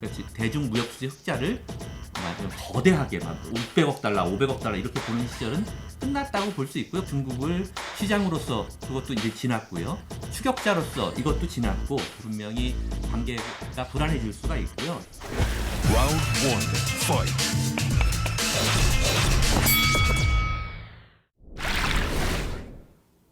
그렇지 대중무역수지 흑자를 좀 거대하게 막 600억 달러, 500억 달러 이렇게 보는 시절은 끝났다고 볼 수 있고요. 중국을 시장으로서 그것도 이제 지났고요. 추격자로서 이것도 지났고 분명히 관계가 불안해질 수가 있고요. Round 1, fight.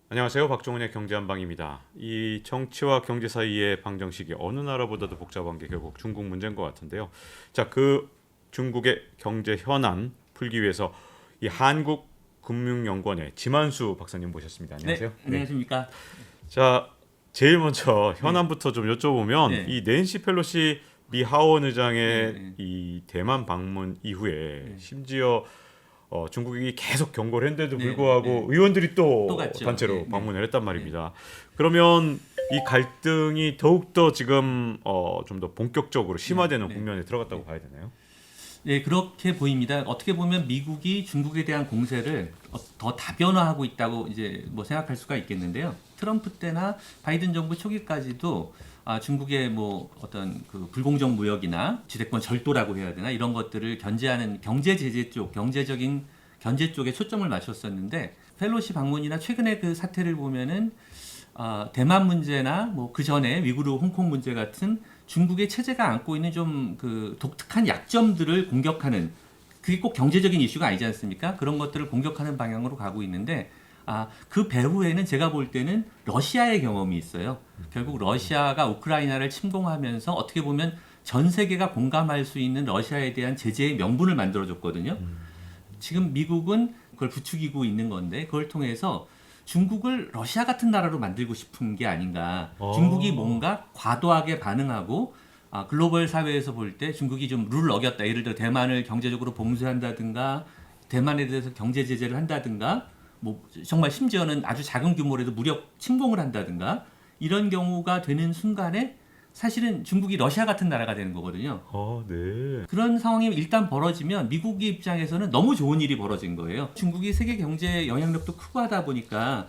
안녕하세요. 박종훈의 경제한방입니다. 이 정치와 경제 사이의 방정식이 어느 나라보다도 복잡한 게 결국 중국 문제인 것 같은데요. 자, 그 중국의 경제 현안 풀기 위해서 이 한국금융연구원의 지만수 박사님 모셨습니다. 안녕하세요. 네, 안녕하십니까. 자, 제일 먼저 현안부터 좀 여쭤보면 네. 이 낸시 펠로시 미 하원 의장의 네. 이 대만 방문 이후에 네. 심지어 중국이 계속 경고를 했는데도 네, 불구하고 네. 의원들이 또 갔죠. 단체로 네, 네. 방문을 했단 말입니다. 그러면 이 갈등이 더욱더 지금 좀 더 본격적으로 심화되는 네. 국면에 들어갔다고 봐야 되나요? 네, 그렇게 보입니다. 어떻게 보면 미국이 중국에 대한 공세를 더 다변화하고 있다고 이제 뭐 생각할 수가 있겠는데요. 트럼프 때나 바이든 정부 초기까지도 중국의 뭐 어떤 그 불공정 무역이나 지대권 절도라고 해야 되나 이런 것들을 견제하는 경제 제재 쪽, 경제적인 견제 쪽에 초점을 맞췄었는데 펠로시 방문이나 최근의 그 사태를 보면은 대만 문제나 뭐 그 전에 위구르 홍콩 문제 같은 중국의 체제가 안고 있는 좀 그 독특한 약점들을 공격하는 그게 꼭 경제적인 이슈가 아니지 않습니까? 그런 것들을 공격하는 방향으로 가고 있는데 그 배후에는 제가 볼 때는 러시아의 경험이 있어요. 결국 러시아가 우크라이나를 침공하면서 어떻게 보면 전 세계가 공감할 수 있는 러시아에 대한 제재의 명분을 만들어줬거든요. 지금 미국은 그걸 부추기고 있는 건데 그걸 통해서 중국을 러시아 같은 나라로 만들고 싶은 게 아닌가. 중국이 뭔가 과도하게 반응하고 글로벌 사회에서 볼 때 중국이 좀 룰을 어겼다. 예를 들어 대만을 경제적으로 봉쇄한다든가 대만에 대해서 경제 제재를 한다든가 뭐 정말 심지어는 아주 작은 규모로도 무력 침공을 한다든가 이런 경우가 되는 순간에 사실은 중국이 러시아 같은 나라가 되는 거거든요. 네. 그런 상황이 일단 벌어지면 미국의 입장에서는 너무 좋은 일이 벌어진 거예요. 중국이 세계 경제 영향력도 크고 하다 보니까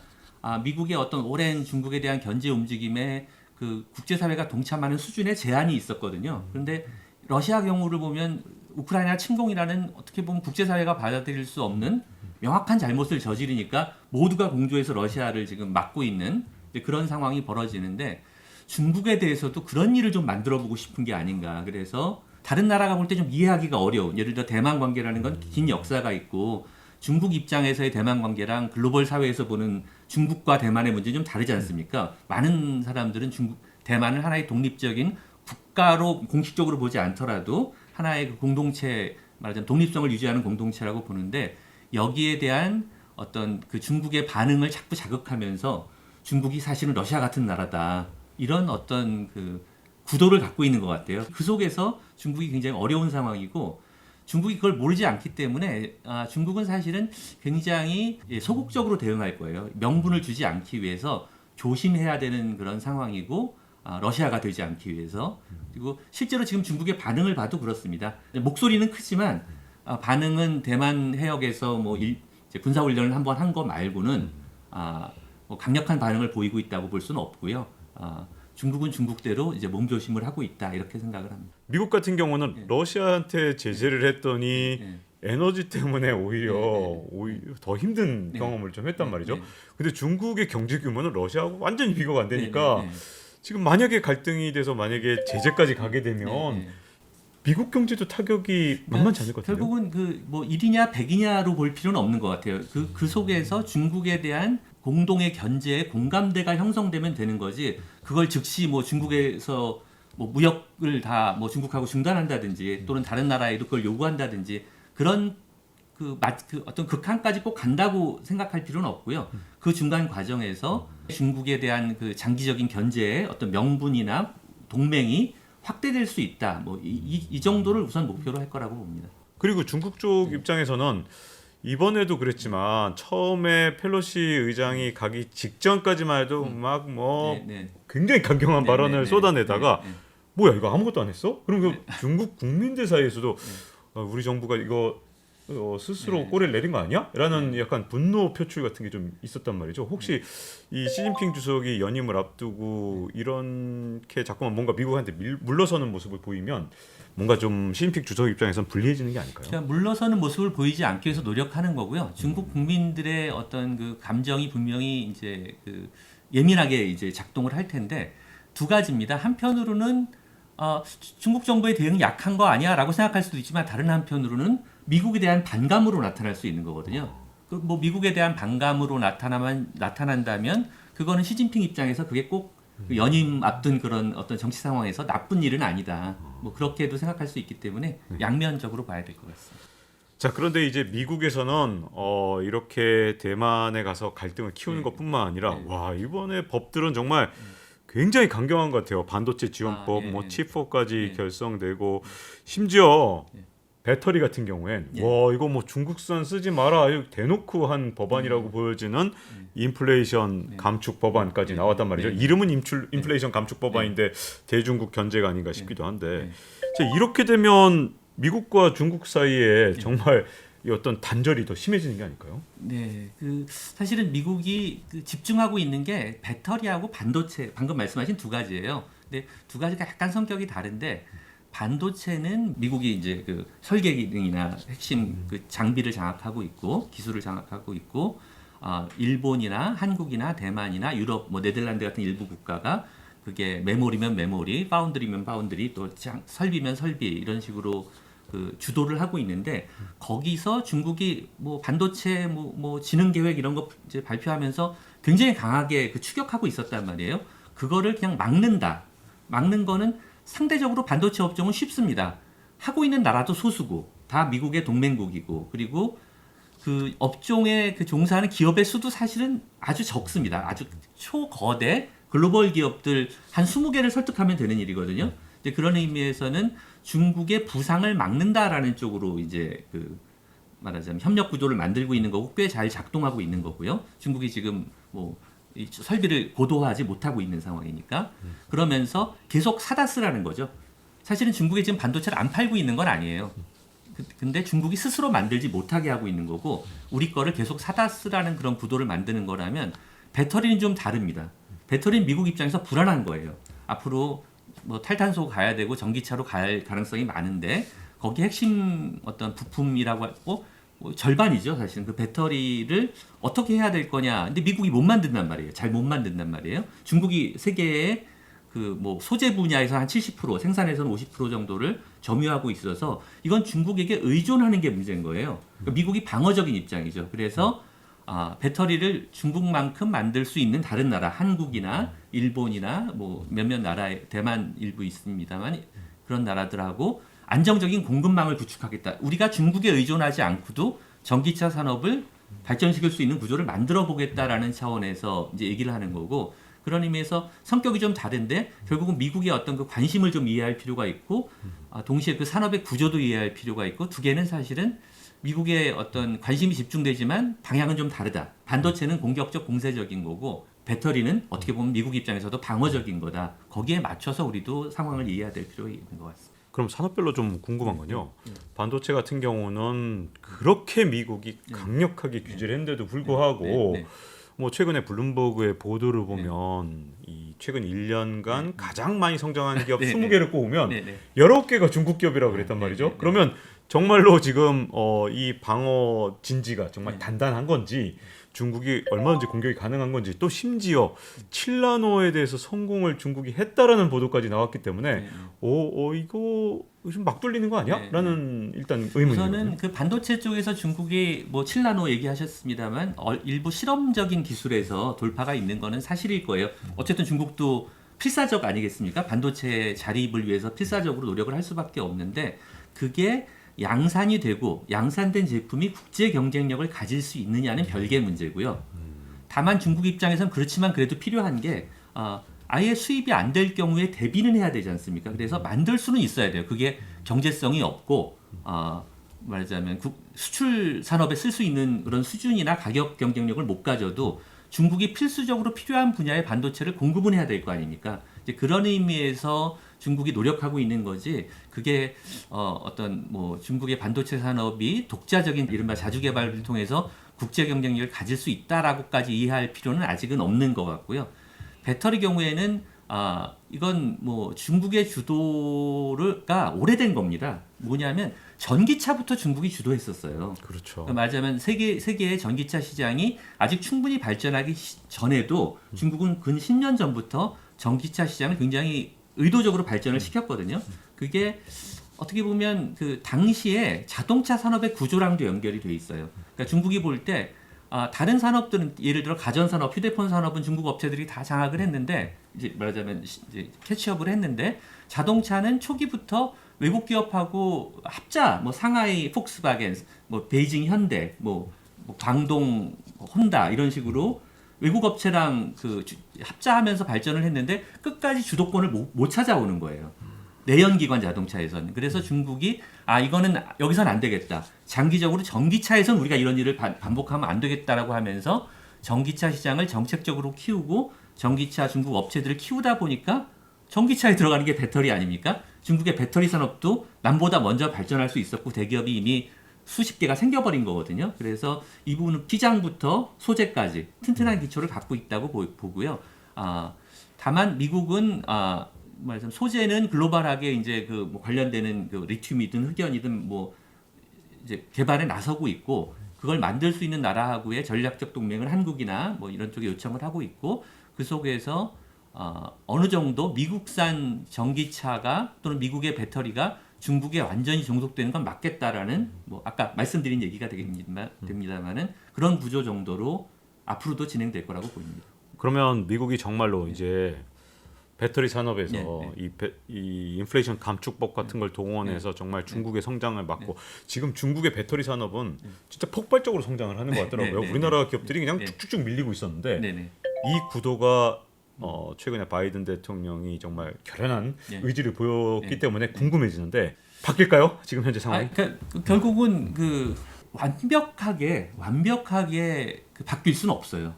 미국의 어떤 오랜 중국에 대한 견제 움직임에 그 국제사회가 동참하는 수준의 제한이 있었거든요. 그런데 러시아 경우를 보면 우크라이나 침공이라는 어떻게 보면 국제사회가 받아들일 수 없는 명확한 잘못을 저지르니까 모두가 공조해서 러시아를 지금 막고 있는 그런 상황이 벌어지는데 중국에 대해서도 그런 일을 좀 만들어보고 싶은 게 아닌가. 그래서 다른 나라가 볼 때 좀 이해하기가 어려운 예를 들어 대만 관계라는 건 긴 역사가 있고 중국 입장에서의 대만 관계랑 글로벌 사회에서 보는 중국과 대만의 문제는 좀 다르지 않습니까? 많은 사람들은 대만을 하나의 독립적인 국가로 공식적으로 보지 않더라도 하나의 그 공동체 말하자면 독립성을 유지하는 공동체라고 보는데 여기에 대한 어떤 그 중국의 반응을 자꾸 자극하면서 중국이 사실은 러시아 같은 나라다. 이런 어떤 그 구도를 갖고 있는 것 같아요. 그 속에서 중국이 굉장히 어려운 상황이고 중국이 그걸 모르지 않기 때문에 중국은 사실은 굉장히 소극적으로 대응할 거예요. 명분을 주지 않기 위해서 조심해야 되는 그런 상황이고 러시아가 되지 않기 위해서 그리고 실제로 지금 중국의 반응을 봐도 그렇습니다. 목소리는 크지만 반응은 대만 해역에서 뭐 이제 군사훈련을 한번 한 거 말고는 뭐 강력한 반응을 보이고 있다고 볼 수는 없고요. 중국은 중국대로 이제 몸조심을 하고 있다 이렇게 생각을 합니다. 미국 같은 경우는 러시아한테 제재를 했더니 에너지 때문에 오히려 더 힘든 경험을 좀 했단 말이죠. 근데 중국의 경제 규모는 러시아하고 완전히 비교가 안 되니까 지금 만약에 갈등이 돼서 만약에 제재까지 가게 되면 미국 경제도 타격이 만만치 않을 것 같아요. 결국은 그 뭐 1이냐 100이냐로 볼 필요는 없는 것 같아요. 그 속에서 중국에 대한 공동의 견제에 공감대가 형성되면 되는 거지. 그걸 즉시 뭐 중국에서 뭐 무역을 다 뭐 중국하고 중단한다든지 또는 다른 나라에도 그걸 요구한다든지 그런 그 어떤 극한까지 꼭 간다고 생각할 필요는 없고요. 그 중간 과정에서 중국에 대한 그 장기적인 견제의 어떤 명분이나 동맹이 확대될 수 있다. 뭐 이 정도를 우선 목표로 할 거라고 봅니다. 그리고 중국 쪽 입장에서는 이번에도 그랬지만 처음에 펠로시 의장이 가기 직전까지만 해도 막 뭐 굉장히 강경한 발언을 쏟아내다가 뭐야 이거 아무것도 안 했어? 그럼 중국 국민들 사이에서도 우리 정부가 이거 스스로 네. 꼬리를 내린 거 아니야? 라는 약간 분노 표출 같은 게 좀 있었단 말이죠. 혹시 이 시진핑 주석이 연임을 앞두고 이렇게 자꾸만 뭔가 미국한테 물러서는 모습을 보이면 뭔가 좀 시진핑 주석 입장에선 불리해지는 게 아닐까요? 그러니까 물러서는 모습을 보이지 않기 위해서 노력하는 거고요. 중국 국민들의 어떤 그 감정이 분명히 이제 그 예민하게 이제 작동을 할 텐데 두 가지입니다. 한편으로는 중국 정부의 대응이 약한 거 아니야라고 생각할 수도 있지만 다른 한편으로는 미국에 대한 반감으로 나타날 수 있는 거거든요. 그 뭐 미국에 대한 반감으로 나타난다면 그거는 시진핑 입장에서 그게 꼭그 연임 앞둔 그런 어떤 정치 상황에서 나쁜 일은 아니다. 뭐 그렇게도 생각할 수 있기 때문에 양면적으로 봐야 될 것 같습니다. 자, 그런데 이제 미국에서는 이렇게 대만에 가서 갈등을 키우는 네. 것뿐만 아니라 네. 와, 이번에 법들은 정말 굉장히 강경한 것 같아요. 반도체 지원법, 네. 뭐 칩4까지 네. 결성되고 심지어 네. 배터리 같은 경우엔 네. 와, 이거 뭐 중국산 쓰지 마라 이거 대놓고 한 법안이라고 보여지는 인플레이션 감축 법안까지 나왔단 말이죠. 네. 이름은 인플레이션 감축 법안인데 대중국 견제가 아닌가 싶기도 한데 자, 이렇게 되면 미국과 중국 사이에 정말 이 어떤 단절이 더 심해지는 게 아닐까요? 네, 그 사실은 미국이 그 집중하고 있는 게 배터리하고 반도체, 방금 말씀하신 두 가지예요. 근데 두 가지가 약간 성격이 다른데 반도체는 미국이 이제 그 설계 기능이나 핵심 그 장비를 장악하고 있고 기술을 장악하고 있고 일본이나 한국이나 대만이나 유럽, 뭐 네덜란드 같은 일부 국가가 그게 메모리면 메모리, 파운드리면 파운드리, 또 설비면 설비 이런 식으로 그 주도를 하고 있는데 거기서 중국이 뭐 반도체 뭐 지능 계획 이런 거 이제 발표하면서 굉장히 강하게 그 추격하고 있었단 말이에요. 그거를 그냥 막는다. 막는 거는 상대적으로 반도체 업종은 쉽습니다. 하고 있는 나라도 소수고 다 미국의 동맹국이고 그리고 그 업종에 그 종사하는 기업의 수도 사실은 아주 적습니다. 아주 초거대 글로벌 기업들 한 20개를 설득하면 되는 일이거든요. 이제 그런 의미에서는 중국의 부상을 막는다라는 쪽으로 이제 그 말하자면 협력 구도를 만들고 있는 거고 꽤 잘 작동하고 있는 거고요. 중국이 지금 뭐 이 설비를 고도화하지 못하고 있는 상황이니까 그러면서 계속 사다 쓰라는 거죠. 사실은 중국이 지금 반도체를 안 팔고 있는 건 아니에요. 근데 중국이 스스로 만들지 못하게 하고 있는 거고 우리 거를 계속 사다 쓰라는 그런 구도를 만드는 거라면 배터리는 좀 다릅니다. 배터리는 미국 입장에서 불안한 거예요. 앞으로 뭐 탈탄소 가야 되고 전기차로 갈 가능성이 많은데 거기 핵심 어떤 부품이라고 하고 뭐 절반이죠 사실은 그 배터리를 어떻게 해야 될 거냐. 근데 미국이 못 만든단 말이에요. 잘 못 만든단 말이에요. 중국이 세계의 그 뭐 소재 분야에서 한 70% 생산에서는 50% 정도를 점유하고 있어서 이건 중국에게 의존하는 게 문제인 거예요. 그러니까 미국이 방어적인 입장이죠. 그래서 배터리를 중국만큼 만들 수 있는 다른 나라, 한국이나 일본이나 뭐 몇몇 나라에 대만 일부 있습니다만 그런 나라들하고 안정적인 공급망을 구축하겠다. 우리가 중국에 의존하지 않고도 전기차 산업을 발전시킬 수 있는 구조를 만들어 보겠다라는 차원에서 이제 얘기를 하는 거고 그런 의미에서 성격이 좀 다른데 결국은 미국의 어떤 그 관심을 좀 이해할 필요가 있고 동시에 그 산업의 구조도 이해할 필요가 있고 두 개는 사실은 미국의 어떤 관심이 집중되지만 방향은 좀 다르다. 반도체는 공격적 공세적인 거고 배터리는 어떻게 보면 미국 입장에서도 방어적인 거다. 거기에 맞춰서 우리도 상황을 이해해야 될 필요가 있는 것 같습니다. 그럼 산업별로 좀 궁금한 건요. 반도체 같은 경우는 그렇게 미국이 강력하게 규제를 했는데도 불구하고 뭐 최근에 블룸버그의 보도를 보면 이 최근 1년간 가장 많이 성장한 기업 20개를 꼽으면 19개가 중국 기업이라고 그랬단 말이죠. 그러면 정말로 지금 이 방어 진지가 정말 단단한 건지 중국이 얼마든지 공격이 가능한 건지 또 심지어 7나노에 대해서 성공을 중국이 했다라는 보도까지 나왔기 때문에 이거 좀 막 돌리는 거 아니야? 라는 일단 의문이거든요. 우선은 그 반도체 쪽에서 중국이 뭐 7나노 얘기하셨습니다만 일부 실험적인 기술에서 돌파가 있는 거는 사실일 거예요. 어쨌든 중국도 필사적 아니겠습니까? 반도체 자립을 위해서 필사적으로 노력을 할 수밖에 없는데 그게 양산이 되고 양산된 제품이 국제 경쟁력을 가질 수 있느냐는 별개의 문제고요. 다만 중국 입장에서는 그렇지만 그래도 필요한 게 아예 수입이 안 될 경우에 대비는 해야 되지 않습니까? 그래서 만들 수는 있어야 돼요. 그게 경제성이 없고 말하자면 수출 산업에 쓸 수 있는 그런 수준이나 가격 경쟁력을 못 가져도 중국이 필수적으로 필요한 분야의 반도체를 공급은 해야 될 거 아닙니까? 이제 그런 의미에서 중국이 노력하고 있는 거지. 그게 어떤 뭐 중국의 반도체 산업이 독자적인 이른바 자주 개발을 통해서 국제 경쟁력을 가질 수 있다라고까지 이해할 필요는 아직은 없는 것 같고요. 배터리 경우에는 이건 뭐 중국의 주도가 오래된 겁니다. 뭐냐면 전기차부터 중국이 주도했었어요. 그렇죠. 말하자면 세계의 전기차 시장이 아직 충분히 발전하기 전에도 중국은 근 10년 전부터 전기차 시장을 굉장히 의도적으로 발전을 시켰거든요. 그게 어떻게 보면 그 당시에 자동차 산업의 구조랑도 연결이 돼 있어요. 그러니까 중국이 볼 때 다른 산업들은 예를 들어 가전 산업, 휴대폰 산업은 중국 업체들이 다 장악을 했는데 이제 말하자면 이제 캐치업을 했는데 자동차는 초기부터 외국 기업하고 합자, 뭐 상하이 폭스바겐, 뭐 베이징 현대, 뭐 광동 혼다 이런 식으로 외국 업체랑 그 합자하면서 발전을 했는데 끝까지 주도권을 못 찾아오는 거예요. 내연기관 자동차에서는. 그래서 중국이 이거는 여기선 안 되겠다. 장기적으로 전기차에선 우리가 이런 일을 반복하면 안 되겠다라고 하면서 전기차 시장을 정책적으로 키우고 전기차 중국 업체들을 키우다 보니까 전기차에 들어가는 게 배터리 아닙니까? 중국의 배터리 산업도 남보다 먼저 발전할 수 있었고 대기업이 이미 수십 개가 생겨버린 거거든요. 그래서 이 부분은 시장부터 소재까지 튼튼한 기초를 갖고 있다고 보고요. 다만 미국은 말하자면 소재는 글로벌하게 이제 그 뭐 관련되는 그 리튬이든 흑연이든 뭐 이제 개발에 나서고 있고 그걸 만들 수 있는 나라하고의 전략적 동맹을 한국이나 뭐 이런 쪽에 요청을 하고 있고 그 속에서 어느 정도 미국산 전기차가 또는 미국의 배터리가 중국에 완전히 종속되는 건 맞겠다라는 뭐 아까 말씀드린 얘기가 됩니다만은 그런 구조 정도로 앞으로도 진행될 거라고 보입니다. 그러면 미국이 정말로 이제 배터리 산업에서 네. 이 인플레이션 감축법 같은 걸 동원해서 정말 중국의 성장을 막고 지금 중국의 배터리 산업은 진짜 폭발적으로 성장을 하는 것 같더라고요. 우리나라 기업들이 그냥 쭉쭉쭉 밀리고 있었는데 이 구도가 최근에 바이든 대통령이 정말 결연한 의지를 보였기 때문에 궁금해지는데 바뀔까요? 지금 현재 상황이? 그러니까 결국은 그 완벽하게 그 바뀔 수는 없어요.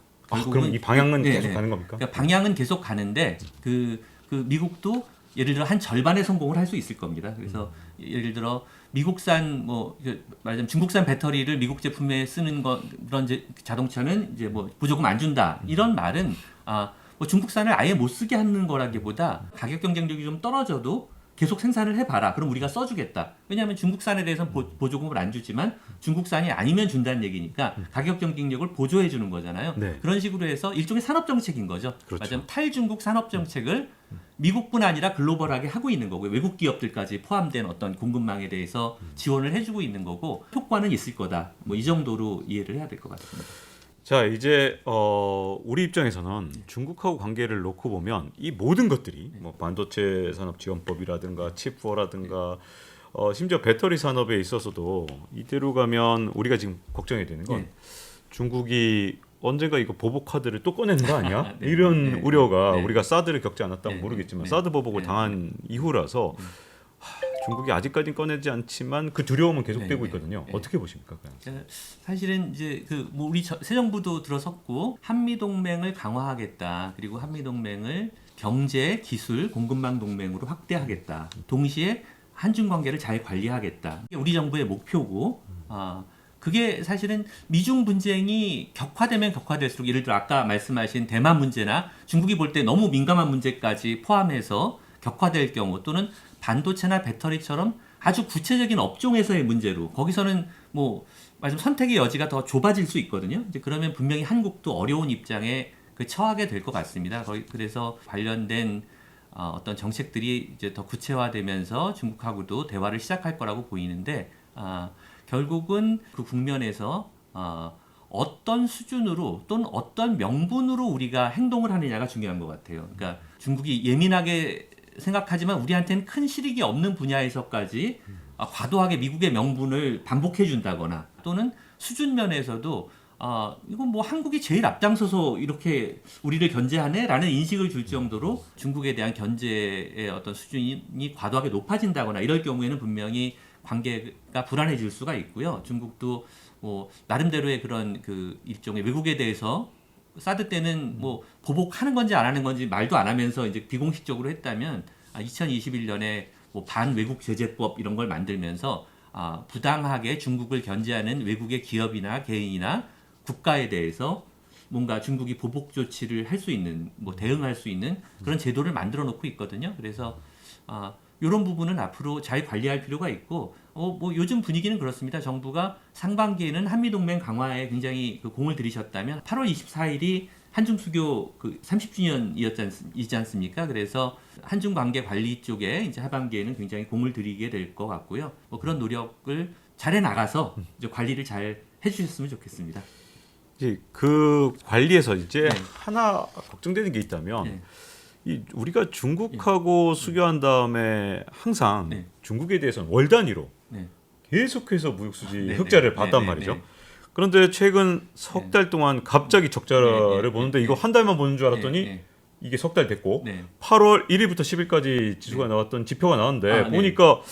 그럼 이 방향은 계속 가는 겁니까? 그러니까 방향은 계속 가는데 그 미국도 예를 들어 한 절반의 성공을 할 수 있을 겁니다. 그래서 예를 들어 미국산 뭐 말하자면 중국산 배터리를 미국 제품에 쓰는 그런 자동차는 이제 뭐 보조금 안 준다 이런 말은 뭐 중국산을 아예 못 쓰게 하는 거라기보다 가격 경쟁력이 좀 떨어져도 계속 생산을 해봐라. 그럼 우리가 써주겠다. 왜냐하면 중국산에 대해서는 보조금을 안 주지만 중국산이 아니면 준다는 얘기니까 가격 경쟁력을 보조해 주는 거잖아요. 네. 그런 식으로 해서 일종의 산업 정책인 거죠. 그렇죠. 맞아요. 탈중국 산업 정책을 미국뿐 아니라 글로벌하게 하고 있는 거고요. 외국 기업들까지 포함된 어떤 공급망에 대해서 지원을 해주고 있는 거고 효과는 있을 거다. 뭐 이 정도로 이해를 해야 될 것 같습니다. 자 이제 우리 입장에서는 중국하고 관계를 놓고 보면 이 모든 것들이 뭐 반도체 산업 지원법이라든가 칩4라든가 심지어 배터리 산업에 있어서도 이대로 가면 우리가 지금 걱정이 되는 건 중국이 언젠가 이거 보복 카드를 또 꺼내는 거 아니야? 이런 우려가 우리가 사드를 겪지 않았다면 모르겠지만 사드 보복을 당한 이후라서 중국이 아직까지는 꺼내지 않지만 그 두려움은 계속되고 있거든요. 어떻게 보십니까? 사실은 이제 그 뭐 우리 새 정부도 들어섰고 한미 동맹을 강화하겠다. 그리고 한미 동맹을 경제, 기술, 공급망 동맹으로 확대하겠다. 동시에 한중 관계를 잘 관리하겠다. 이게 우리 정부의 목표고. 그게 사실은 미중 분쟁이 격화되면 격화될수록 예를 들어 아까 말씀하신 대만 문제나 중국이 볼 때 너무 민감한 문제까지 포함해서 격화될 경우 또는 반도체나 배터리처럼 아주 구체적인 업종에서의 문제로 거기서는 뭐 말씀 선택의 여지가 더 좁아질 수 있거든요. 이제 그러면 분명히 한국도 어려운 입장에 처하게 될 것 같습니다. 그래서 관련된 어떤 정책들이 이제 더 구체화되면서 중국하고도 대화를 시작할 거라고 보이는데 결국은 그 국면에서 어떤 수준으로 또는 어떤 명분으로 우리가 행동을 하느냐가 중요한 것 같아요. 그러니까 중국이 예민하게 생각하지만 우리한테는 큰 실익이 없는 분야에서까지 과도하게 미국의 명분을 반복해 준다거나 또는 수준 면에서도 이건 뭐 한국이 제일 앞장서서 이렇게 우리를 견제하네라는 인식을 줄 정도로 중국에 대한 견제의 어떤 수준이 과도하게 높아진다거나 이럴 경우에는 분명히 관계가 불안해질 수가 있고요. 중국도 뭐 나름대로의 그런 그 일종의 외국에 대해서 사드 때는 뭐 보복하는 건지 안 하는 건지 말도 안 하면서 이제 비공식적으로 했다면 2021년에 뭐 반외국 제재법 이런 걸 만들면서 부당하게 중국을 견제하는 외국의 기업이나 개인이나 국가에 대해서 뭔가 중국이 보복 조치를 할 수 있는, 뭐 대응할 수 있는 그런 제도를 만들어 놓고 있거든요. 그래서 이런 부분은 앞으로 잘 관리할 필요가 있고, 뭐 요즘 분위기는 그렇습니다. 정부가 상반기에는 한미동맹 강화에 굉장히 그 공을 들이셨다면 8월 24일이 한중 수교 그 30주년이지 않습니까? 그래서 한중 관계 관리 쪽에 이제 하반기에는 굉장히 공을 들이게 될 것 같고요. 뭐 그런 노력을 잘해 나가서 이제 관리를 잘 해주셨으면 좋겠습니다. 이제 그 관리에서 이제 네. 하나 걱정되는 게 있다면 네. 이 우리가 중국하고 수교한 다음에 항상 네. 중국에 대해서는 월 단위로 네. 계속해서 무역수지 네, 흑자를 네, 봤단 네, 말이죠. 네. 그런데 최근 석 달 동안 갑자기 적자를 네, 보는데 네, 이거 네. 한 달만 보는 줄 알았더니 네, 이게 석 달 됐고 네. 8월 1일부터 10일까지 지수가 네. 나왔던 지표가 나왔는데 네. 보니까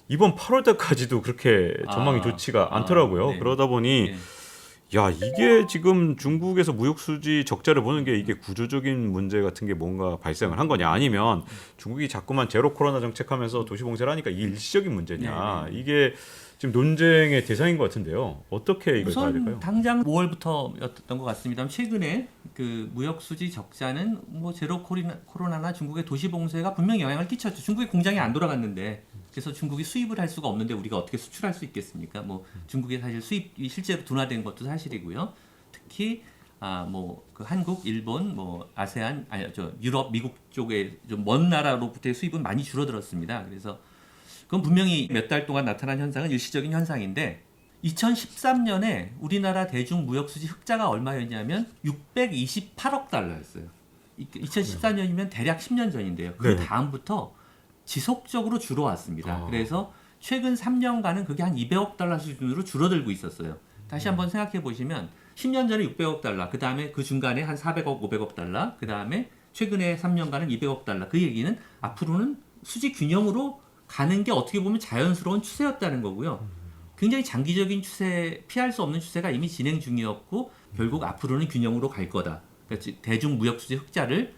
이번 8월 달까지도 그렇게 전망이 좋지가 않더라고요. 네. 그러다 보니 네. 야, 이게 지금 중국에서 무역수지 적자를 보는 게 이게 구조적인 문제 같은 게 뭔가 발생을 한 거냐, 아니면 중국이 자꾸만 제로 코로나 정책하면서 도시 봉쇄를 하니까 이게 일시적인 문제냐, 네. 이게 지금 논쟁의 대상인 것 같은데요. 어떻게 이걸 봐야 될까요? 우선 당장 5월부터였던 것 같습니다. 최근에 그 무역 수지 적자는 뭐 제로 코로나나 중국의 도시 봉쇄가 분명히 영향을 끼쳤죠. 중국의 공장이 안 돌아갔는데, 그래서 중국이 수입을 할 수가 없는데 우리가 어떻게 수출할 수 있겠습니까? 뭐 중국의 사실 수입이 실제로 둔화된 것도 사실이고요. 특히 뭐 그 한국, 일본, 뭐 아세안, 유럽, 미국 쪽에 좀 먼 나라로부터의 수입은 많이 줄어들었습니다. 그래서 그건 분명히 몇 달 동안 나타난 현상은 일시적인 현상인데, 2013년에 우리나라 대중 무역 수지 흑자가 얼마였냐면 628억 달러였어요. 2014년이면 대략 10년 전인데요. 그 네. 다음부터 지속적으로 줄어왔습니다. 아. 그래서 최근 3년간은 그게 한 200억 달러 수준으로 줄어들고 있었어요. 다시 한번 생각해 보시면 10년 전에 600억 달러, 그 다음에 그 중간에 한 400억, 500억 달러, 그 다음에 최근에 3년간은 200억 달러. 그 얘기는 앞으로는 수지 균형으로 가는 게 어떻게 보면 자연스러운 추세였다는 거고요. 굉장히 장기적인 추세, 피할 수 없는 추세가 이미 진행 중이었고 결국 앞으로는 균형으로 갈 거다. 그러니까 대중 무역 수지 흑자를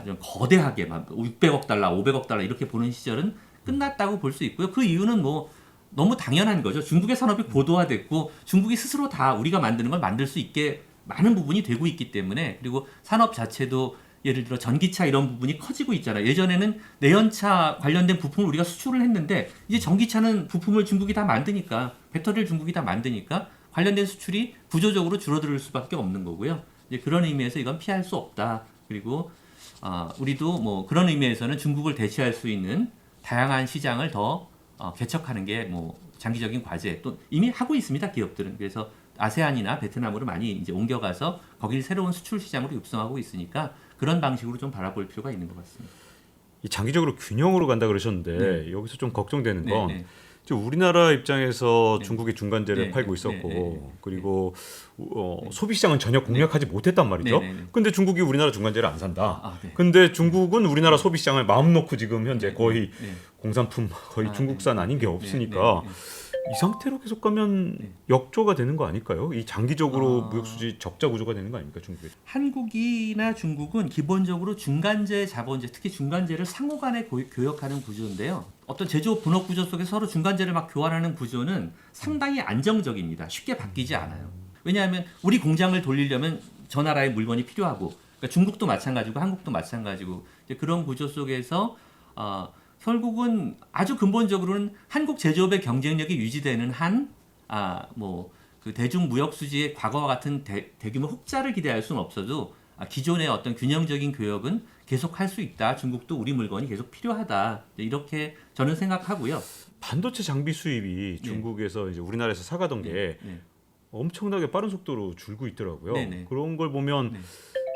좀 거대하게 막 600억 달러, 500억 달러 이렇게 보는 시절은 끝났다고 볼 수 있고요. 그 이유는 뭐 너무 당연한 거죠. 중국의 산업이 고도화됐고 중국이 스스로 다 우리가 만드는 걸 만들 수 있게 많은 부분이 되고 있기 때문에, 그리고 산업 자체도 예를 들어 전기차 이런 부분이 커지고 있잖아요. 예전에는 내연차 관련된 부품을 우리가 수출을 했는데 이제 전기차는 부품을 중국이 다 만드니까, 배터리를 중국이 다 만드니까 관련된 수출이 구조적으로 줄어들 수밖에 없는 거고요. 이제 그런 의미에서 이건 피할 수 없다. 그리고 우리도 뭐 그런 의미에서는 중국을 대체할 수 있는 다양한 시장을 더 개척하는 게 뭐 장기적인 과제, 또 이미 하고 있습니다, 기업들은. 그래서 아세안이나 베트남으로 많이 이제 옮겨가서 거길 새로운 수출 시장으로 육성하고 있으니까 그런 방식으로 좀 바라볼 필요가 있는 것 같습니다. 이 장기적으로 균형으로 간다 그러셨는데 네. 여기서 좀 걱정되는 네, 건 네. 지금 우리나라 입장에서 네. 중국이 중간재를 네, 팔고 네, 있었고, 네, 네, 네. 그리고 소비 시장은 전혀 공략하지 못했단 말이죠. 네, 네, 네. 근데 중국이 우리나라 중간재를 안 산다. 네. 근데 중국은 우리나라 소비 시장을 마음 놓고 지금 현재 거의 네. 공산품, 거의 중국산 네. 아닌 게 네, 없으니까 네, 네, 이 상태로 계속 가면 네. 역조가 되는 거 아닐까요? 이 장기적으로 아. 무역수지 적자 구조가 되는 거 아닙니까, 중국에? 한국이나 중국은 기본적으로 중간재, 자본재, 특히 중간재를 상호간에 교역하는 구조인데요. 어떤 제조업 분업 구조 속에 서로 중간재를 막 교환하는 구조는 상당히 안정적입니다. 쉽게 바뀌지 않아요. 왜냐하면 우리 공장을 돌리려면 저 나라의 물건이 필요하고, 그러니까 중국도 마찬가지고 한국도 마찬가지고, 이제 그런 구조 속에서 결국은 아주 근본적으로는 한국 제조업의 경쟁력이 유지되는 한 뭐 그 대중 무역 수지의 과거와 같은 대규모 흑자를 기대할 수는 없어도 기존의 어떤 균형적인 교역은 계속 할 수 있다. 중국도 우리 물건이 계속 필요하다. 이렇게 저는 생각하고요. 반도체 장비 수입이 중국에서 이제 우리나라에서 사가던 게 엄청나게 빠른 속도로 줄고 있더라고요. 네네. 그런 걸 보면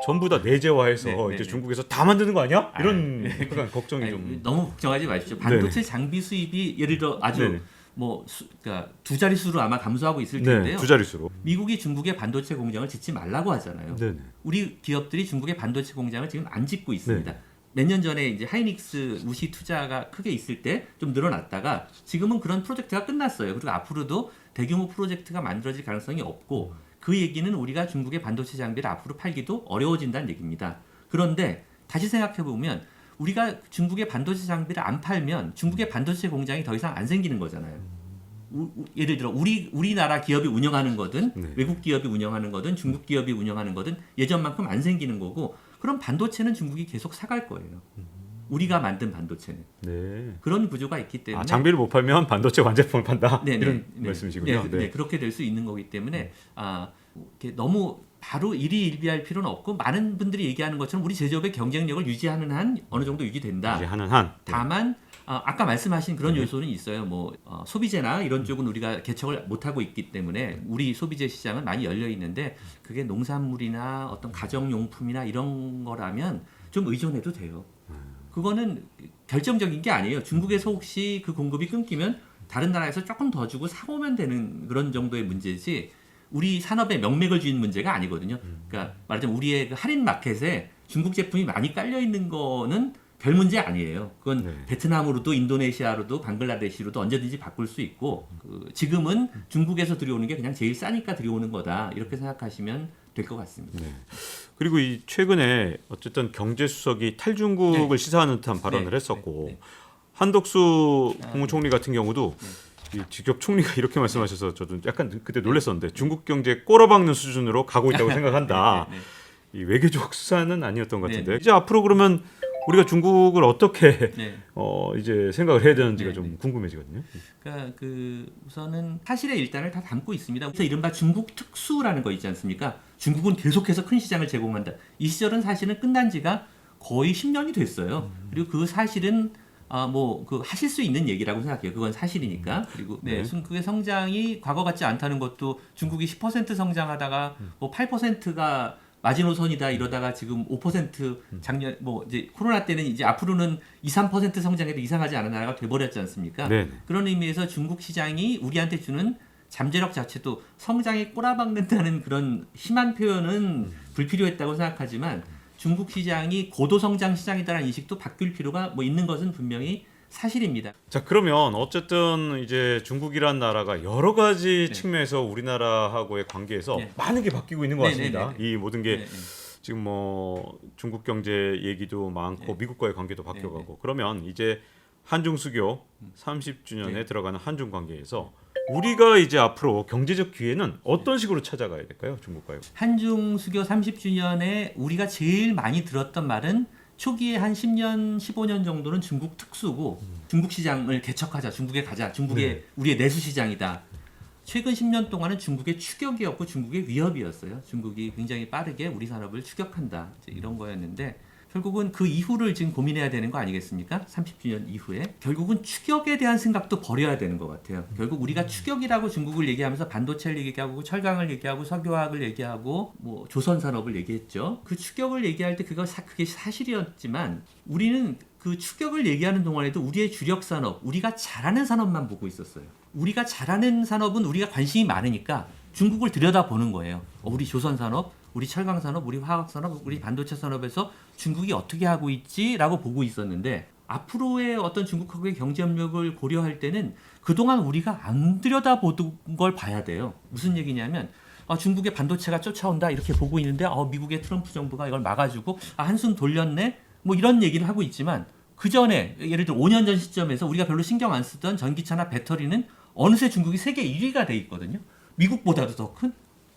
전부 다 내재화해서 네, 이제 네, 중국에서 다 만드는 거 아니야? 이런 약간 걱정이 좀. 너무 걱정하지 마십시오. 반도체 장비 수입이 예를 들어 아주 네네. 뭐 그러니까 두 자릿수로 아마 감소하고 있을 네, 텐데요. 두 자릿수로. 미국이 중국의 반도체 공장을 짓지 말라고 하잖아요. 네네. 우리 기업들이 중국의 반도체 공장을 지금 안 짓고 있습니다. 네. 몇 년 전에 이제 하이닉스 우시 투자가 크게 있을 때 좀 늘어났다가 지금은 그런 프로젝트가 끝났어요. 그리고 앞으로도 대규모 프로젝트가 만들어질 가능성이 없고, 그 얘기는 우리가 중국의 반도체 장비를 앞으로 팔기도 어려워진다는 얘기입니다. 그런데 다시 생각해 보면 우리가 중국의 반도체 장비를 안 팔면 중국의 반도체 공장이 더 이상 안 생기는 거잖아요. 예를 들어 우리나라 기업이 운영하는 거든 네. 외국 기업이 운영하는 거든 중국 기업이 운영하는 거든 예전만큼 안 생기는 거고 그럼 반도체는 중국이 계속 사갈 거예요. 우리가 만든 반도체는 네. 그런 구조가 있기 때문에 장비를 못 팔면 반도체 완제품을 판다. 네, 이런 네, 말씀이시군요. 네, 그렇게 될 수 있는 거기 때문에 이렇게 너무 바로 일희일비할 필요는 없고 많은 분들이 얘기하는 것처럼 우리 제조업의 경쟁력을 유지하는 한 어느 정도 유지된다. 이제 하는 한. 다만 아까 말씀하신 그런 요소는 있어요. 뭐 소비재나 이런 쪽은 우리가 개척을 못 하고 있기 때문에 우리 소비재 시장은 많이 열려 있는데 그게 농산물이나 어떤 가정용품이나 이런 거라면 좀 의존해도 돼요. 그거는 결정적인 게 아니에요. 중국에서 혹시 그 공급이 끊기면 다른 나라에서 조금 더 주고 사오면 되는 그런 정도의 문제지 우리 산업의 명맥을 쥐는 문제가 아니거든요. 그러니까 말하자면 우리의 그 할인 마켓에 중국 제품이 많이 깔려 있는 거는 별 문제 아니에요. 그건 네. 베트남으로도 인도네시아로도 방글라데시로도 언제든지 바꿀 수 있고 지금은 중국에서 들여오는 게 그냥 제일 싸니까 들여오는 거다. 이렇게 생각하시면 될 것 같습니다. 네. 그리고 이 최근에 어쨌든 경제 수석이 탈중국을 네. 시사하는 듯한 발언을 네. 했었고 네. 한덕수 국무총리 같은 경우도 이 직접 총리가 이렇게 말씀하셔서 저도 약간 그때 놀랐었는데 중국 경제 꼬라박는 수준으로 가고 있다고 생각한다. 네, 네. 이 외교적 수사는 아니었던 것 같은데 네. 이제 앞으로 그러면 우리가 중국을 어떻게 네. 이제 생각을 해야 되는지가 네, 좀 네. 궁금해지거든요. 그러니까 우선은 사실의 일단을 다 담고 있습니다. 그래서 이른바 중국 특수라는 거 있지 않습니까? 중국은 계속해서 큰 시장을 제공한다. 이 시절은 사실은 끝난 지가 거의 10년이 됐어요. 그리고 그 사실은 하실 수 있는 얘기라고 생각해요. 그건 사실이니까. 그리고 네. 중국의 성장이 과거 같지 않다는 것도 중국이 10% 성장하다가 8%가 마지노선이다 이러다가 지금 5% 작년 이제 코로나 때는 이제 앞으로는 2-3% 성장해도 이상하지 않은 나라가 돼버렸지 않습니까? 네. 그런 의미에서 중국 시장이 우리한테 주는 잠재력 자체도 성장에 꼬라박는다는 그런 심한 표현은 불필요했다고 생각하지만 중국 시장이 고도 성장 시장이다라는 인식도 바뀔 필요가 있는 것은 분명히 사실입니다. 자 그러면 어쨌든 이제 중국이란 나라가 여러 가지 네. 측면에서 우리나라하고의 관계에서 네. 많은 게 바뀌고 있는 것 네, 같습니다. 네, 네, 네. 이 모든 게 네, 네. 지금 뭐 중국 경제 얘기도 많고 네. 미국과의 관계도 바뀌어가고 네, 그러면 이제 한중 수교 30주년에 네. 들어가는 한중 관계에서 우리가 이제 앞으로 경제적 기회는 어떤 식으로 찾아가야 될까요? 중국과요? 한중 수교 30주년에 우리가 제일 많이 들었던 말은 초기에 한 10년, 15년 정도는 중국 특수고 중국 시장을 개척하자, 중국에 가자, 중국의 우리의 내수 시장이다. 최근 10년 동안은 중국의 추격이었고 중국의 위협이었어요. 중국이 굉장히 빠르게 우리 산업을 추격한다. 이제 이런 거였는데 결국은 그 이후를 지금 고민해야 되는 거 아니겠습니까? 30주년 이후에 결국은 추격에 대한 생각도 버려야 되는 것 같아요. 결국 우리가 추격이라고 중국을 얘기하면서 반도체를 얘기하고 철강을 얘기하고 석유화학을 얘기하고 조선 산업을 얘기했죠. 그 추격을 얘기할 때 그게 사실이었지만 우리는 그 추격을 얘기하는 동안에도 우리의 주력 산업, 우리가 잘하는 산업만 보고 있었어요. 우리가 잘하는 산업은 우리가 관심이 많으니까 중국을 들여다보는 거예요. 우리 조선 산업, 우리 철강 산업, 우리 화학 산업, 우리 반도체 산업에서 중국이 어떻게 하고 있지라고 보고 있었는데 앞으로의 어떤 중국하고의 경제 협력을 고려할 때는 그동안 우리가 안 들여다보던 걸 봐야 돼요. 무슨 얘기냐면 중국의 반도체가 쫓아온다 이렇게 보고 있는데 미국의 트럼프 정부가 이걸 막아주고 한숨 돌렸네 이런 얘기를 하고 있지만 그 전에 예를 들어 5년 전 시점에서 우리가 별로 신경 안 쓰던 전기차나 배터리는 어느새 중국이 세계 1위가 돼 있거든요. 미국보다도 더 큰.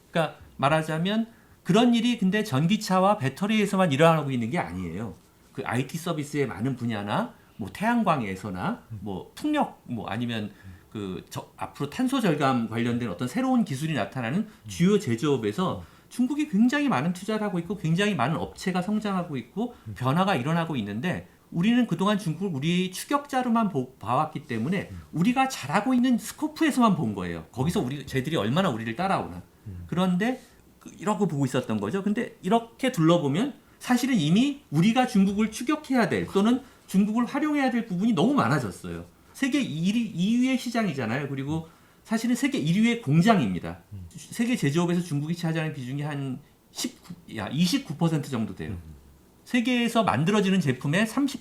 그러니까 말하자면 그런 일이 근데 전기차와 배터리에서만 일어나고 있는 게 아니에요. 그 IT 서비스의 많은 분야나 태양광에서나 풍력 아니면 앞으로 탄소 절감 관련된 어떤 새로운 기술이 나타나는 주요 제조업에서 중국이 굉장히 많은 투자를 하고 있고 굉장히 많은 업체가 성장하고 있고 변화가 일어나고 있는데 우리는 그동안 중국을 우리 추격자로만 봐왔기 때문에 우리가 잘하고 있는 스코프에서만 본 거예요. 거기서 쟤들이 얼마나 우리를 따라오나. 그런데 이러고 보고 있었던 거죠. 근데 이렇게 둘러보면 사실은 이미 우리가 중국을 추격해야 될 또는 중국을 활용해야 될 부분이 너무 많아졌어요. 세계 2위의 시장이잖아요. 그리고 사실은 세계 1위의 공장입니다. 세계 제조업에서 중국이 차지하는 비중이 한 29% 정도 돼요. 세계에서 만들어지는 제품의 3분의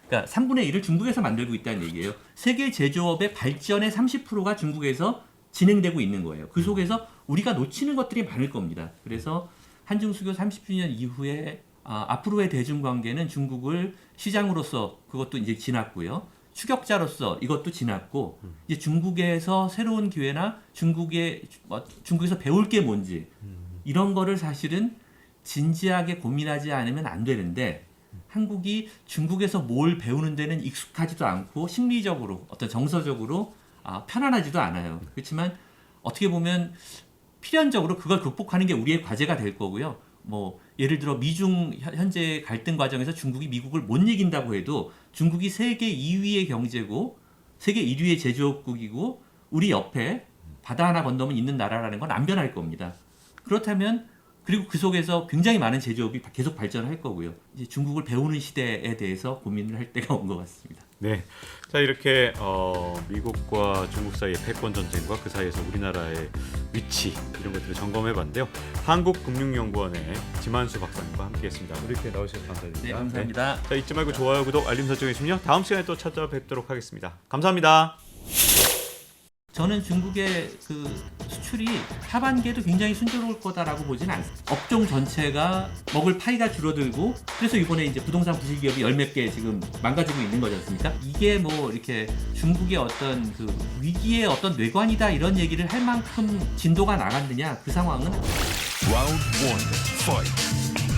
1을 중국에서 만들고 있다는 얘기예요. 세계 제조업의 발전의 30%가 중국에서 진행되고 있는 거예요. 그 속에서 우리가 놓치는 것들이 많을 겁니다. 그래서 한중 수교 30주년 이후에 앞으로의 대중 관계는 중국을 시장으로서 그것도 이제 지났고요. 추격자로서 이것도 지났고 이제 중국에서 새로운 기회나 중국에서 배울 게 뭔지 이런 거를 사실은 진지하게 고민하지 않으면 안 되는데 한국이 중국에서 뭘 배우는 데는 익숙하지도 않고 심리적으로 어떤 정서적으로 편안하지도 않아요. 그렇지만 어떻게 보면 필연적으로 그걸 극복하는 게 우리의 과제가 될 거고요. 뭐 예를 들어 미중 현재 갈등 과정에서 중국이 미국을 못 이긴다고 해도 중국이 세계 2위의 경제고 세계 1위의 제조업국이고 우리 옆에 바다 하나 건너면 있는 나라라는 건 안 변할 겁니다. 그렇다면 그리고 그 속에서 굉장히 많은 제조업이 계속 발전할 거고요. 이제 중국을 배우는 시대에 대해서 고민을 할 때가 온 것 같습니다. 네, 자 이렇게 미국과 중국 사이의 패권 전쟁과 그 사이에서 우리나라의 위치 이런 것들을 점검해봤는데요. 한국금융연구원의 지만수 박사님과 함께했습니다. 이렇게 나오셔서 감사드립니다. 네, 감사합니다. 네. 자 잊지 말고 좋아요, 구독, 알림 설정해 주시면요. 다음 시간에 또 찾아뵙도록 하겠습니다. 감사합니다. 저는 중국의 그 수출이 하반기에도 굉장히 순조로울 거다라고 보지는 않습니다. 업종 전체가 먹을 파이가 줄어들고 그래서 이번에 이제 부동산 부실 기업이 열 몇 개 지금 망가지고 있는 거지 않습니까? 이게 뭐 이렇게 중국의 어떤 그 위기의 어떤 뇌관이다 이런 얘기를 할 만큼 진도가 나갔느냐 그 상황은 Round 1. Fight.